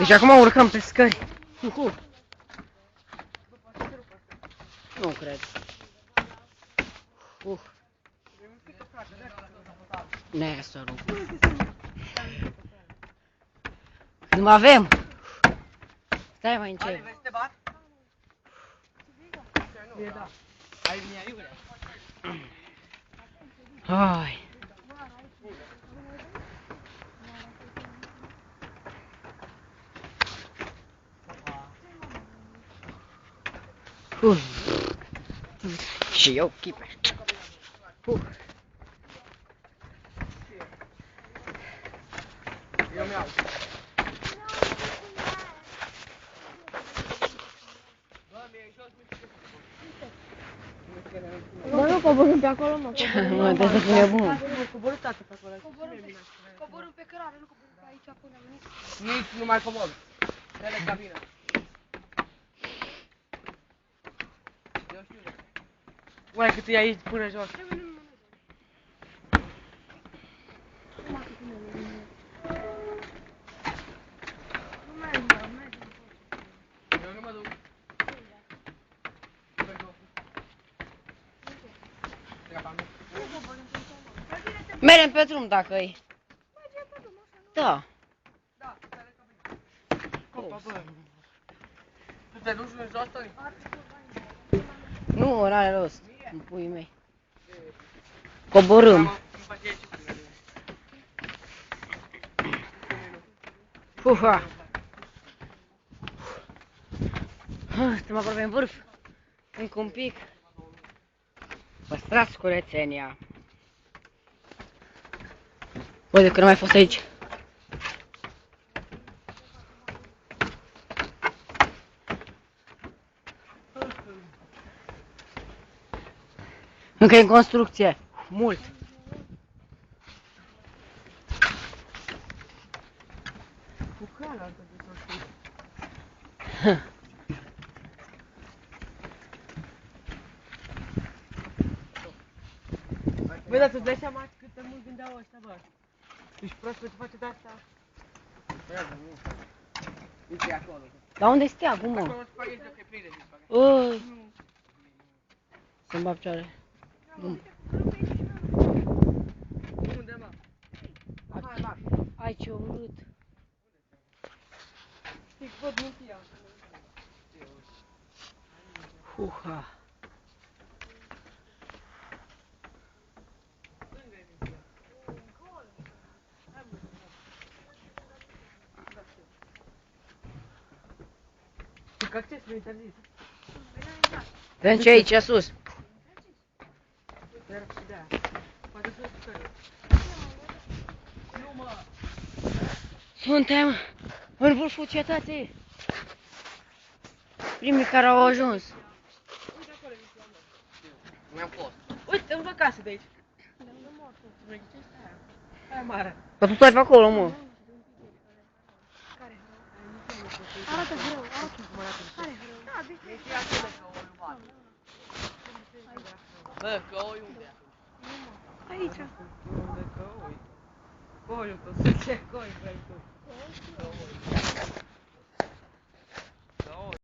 Deci acum urcăm pe scări. Nu cred. Nesoru. Nu avem. Stai mai încet. Hai. Și eu chipe. Eu mi-au. Bă, nu coborâm pe acolo, mă. Mă, trebuie să fie bun. Coborâ tată pe acolo. Coborâm pe cărare, nu coborâm pe aici, până am venit. Nici nu mai comor. Tele cabină. Eu știu. Uai, cât e aici până jos. Eu nu mă duc. Merem pe drum dacă-i. Da. Da, tele cabină. Opa, bă. Tu te duci în jos, Toni? Nu, n-are rost. În puii mei. Coborâm. Puha. Suntem aproape în vârf. Încă un pic. Păstrați curățenia. Bă, de când am mai fost aici. Încă e în construcție. Mult. Cu calea ar trebui să știi. Băi, dar tu-ți dai seama cât de mult gândeau ăștia, bă. Ești prost că tu face de-astea? Băi, nu. Uite acolo. Dar unde stai acum, mă? Acolo spaghetti de că e plin de zi, spaghetti. Oi. Să-mi bag picioare. Unde, mă? Hai, mă. Ai ce urât. Stic, văd mintia. Huha. Că accesul e interzis. Vedem ce e aici, sus. Era și de-aia. Poate să scări. Nu, mă. Suntem în vârful cetății. Primii care au ajuns. Uite acolo, nici la mă. Mi-am fost. Uite, în casă de aici. Aia mare. Că tu stai pe acolo, mă. Arată greu, arată. Care greu? Da, bine. Deci acolo că o luat. Bă, că oi unde e? Aici. Unde că oi? Coiul tău, ce coi vrei tu?